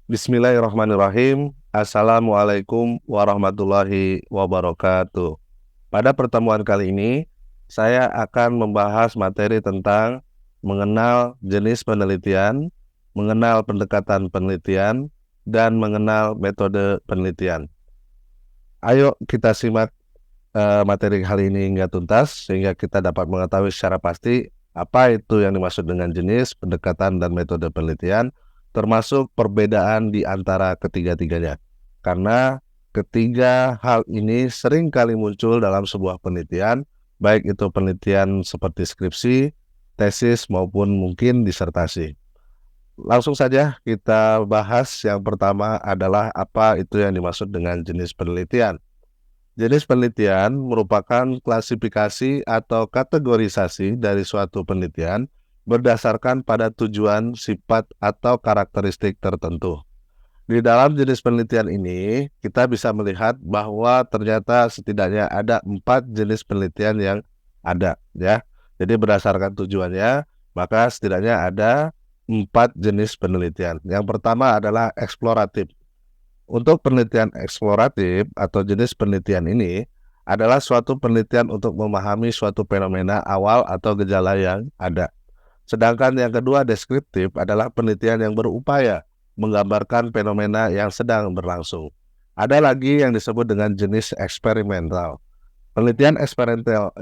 Bismillahirrahmanirrahim. Assalamualaikum warahmatullahi wabarakatuh. Pada pertemuan kali ini, saya akan membahas materi tentang mengenal jenis penelitian, mengenal pendekatan penelitian, dan mengenal metode penelitian. Ayo kita simak materi kali ini hingga tuntas, sehingga kita dapat mengetahui secara pasti apa itu yang dimaksud dengan jenis, pendekatan, dan metode penelitian, termasuk perbedaan di antara ketiga-tiganya. Karena ketiga hal ini sering kali muncul dalam sebuah penelitian, baik itu penelitian seperti skripsi, tesis, maupun mungkin disertasi. Langsung saja kita bahas. Yang pertama adalah apa itu yang dimaksud dengan jenis penelitian. Jenis penelitian merupakan klasifikasi atau kategorisasi dari suatu penelitian berdasarkan pada tujuan, sifat, atau karakteristik tertentu. Di dalam jenis penelitian ini, kita bisa melihat bahwa ternyata setidaknya ada 4 jenis penelitian yang ada, ya. Jadi berdasarkan tujuannya, maka setidaknya ada 4 jenis penelitian. Yang pertama adalah eksploratif. Untuk penelitian eksploratif atau jenis penelitian ini adalah suatu penelitian untuk memahami suatu fenomena awal atau gejala yang ada. Sedangkan yang kedua, deskriptif, adalah penelitian yang berupaya menggambarkan fenomena yang sedang berlangsung. Ada lagi yang disebut dengan jenis eksperimental. Penelitian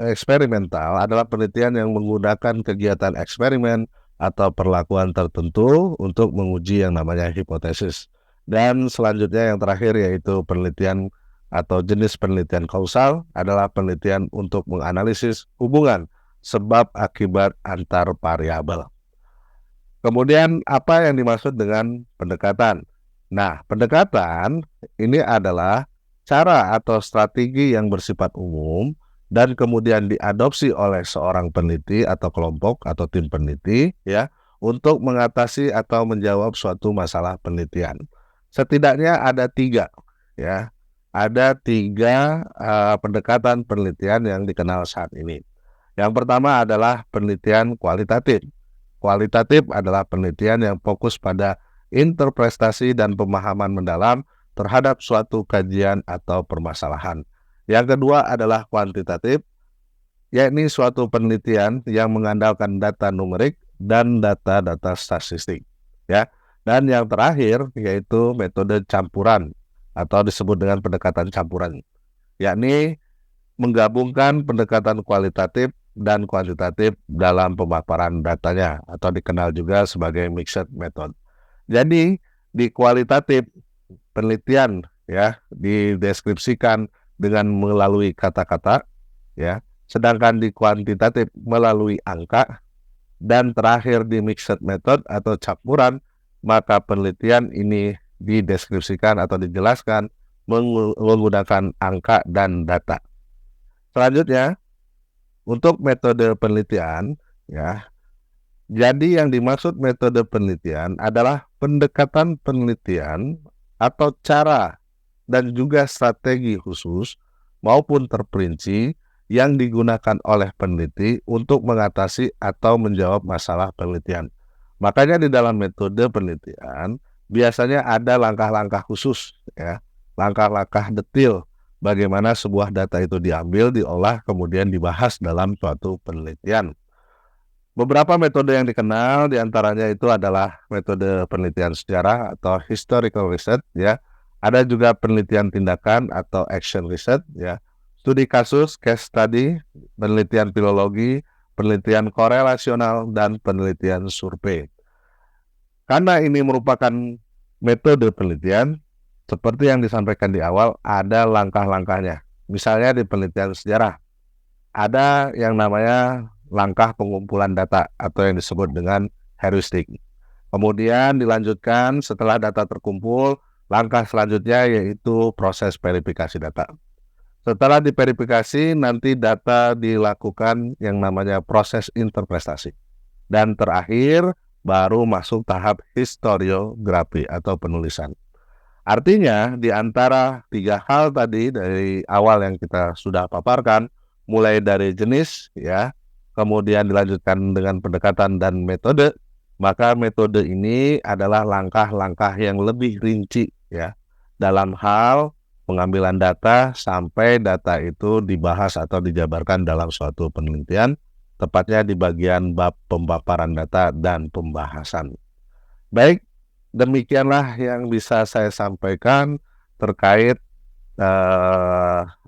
eksperimental adalah penelitian yang menggunakan kegiatan eksperimen atau perlakuan tertentu untuk menguji yang namanya hipotesis. Dan selanjutnya yang terakhir yaitu penelitian atau jenis penelitian kausal, adalah penelitian untuk menganalisis hubungan sebab akibat antar variabel. Kemudian apa yang dimaksud dengan pendekatan? Nah, pendekatan ini adalah cara atau strategi yang bersifat umum dan kemudian diadopsi oleh seorang peneliti atau kelompok atau tim peneliti, ya, untuk mengatasi atau menjawab suatu masalah penelitian. Setidaknya ada 3, ya. Ada 3 pendekatan penelitian yang dikenal saat ini. Yang pertama adalah penelitian kualitatif. Kualitatif adalah penelitian yang fokus pada interpretasi dan pemahaman mendalam terhadap suatu kajian atau permasalahan. Yang kedua adalah kuantitatif, yakni suatu penelitian yang mengandalkan data numerik dan data-data statistik, ya. Dan yang terakhir yaitu metode campuran atau disebut dengan pendekatan campuran, yakni menggabungkan pendekatan kualitatif dan kuantitatif dalam pemaparan datanya atau dikenal juga sebagai mixed method. Jadi di kualitatif, penelitian, ya, dideskripsikan dengan melalui kata-kata, ya. Sedangkan di kuantitatif melalui angka, dan terakhir di mixed method atau campuran, maka penelitian ini dideskripsikan atau dijelaskan menggunakan angka dan data. Selanjutnya, untuk metode penelitian, ya. Jadi yang dimaksud metode penelitian adalah pendekatan penelitian atau cara dan juga strategi khusus maupun terperinci yang digunakan oleh peneliti untuk mengatasi atau menjawab masalah penelitian. Makanya di dalam metode penelitian biasanya ada langkah-langkah khusus, ya, langkah-langkah detail bagaimana sebuah data itu diambil, diolah, kemudian dibahas dalam suatu penelitian. Beberapa metode yang dikenal diantaranya itu adalah metode penelitian sejarah atau historical research, ya. Ada juga penelitian tindakan atau action research, ya. Studi kasus, case study, penelitian filologi, penelitian korelasional, dan penelitian survei. Karena ini merupakan metode penelitian, seperti yang disampaikan di awal, ada langkah-langkahnya. Misalnya di penelitian sejarah, ada yang namanya langkah pengumpulan data atau yang disebut dengan heuristik. Kemudian dilanjutkan setelah data terkumpul, langkah selanjutnya yaitu proses verifikasi data. Setelah diverifikasi, nanti data dilakukan yang namanya proses interpretasi. Dan terakhir, baru masuk tahap historiografi atau penulisan. Artinya, di antara 3 hal tadi dari awal yang kita sudah paparkan, mulai dari jenis, ya, kemudian dilanjutkan dengan pendekatan dan metode, Maka metode ini adalah langkah-langkah yang lebih rinci ya dalam hal pengambilan data sampai data itu dibahas atau dijabarkan dalam suatu penelitian, tepatnya di bagian bab pemaparan data dan pembahasan. Baik, demikianlah yang bisa saya sampaikan terkait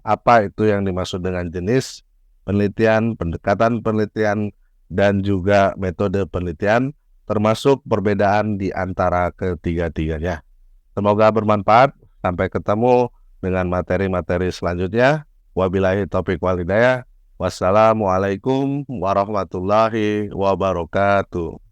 apa itu yang dimaksud dengan jenis penelitian, pendekatan penelitian, dan juga metode penelitian, termasuk perbedaan di antara ketiga-tiganya. Semoga bermanfaat. Sampai ketemu dengan materi-materi selanjutnya. Wabillahi taufiq wal hidayah. Wassalamualaikum warahmatullahi wabarakatuh.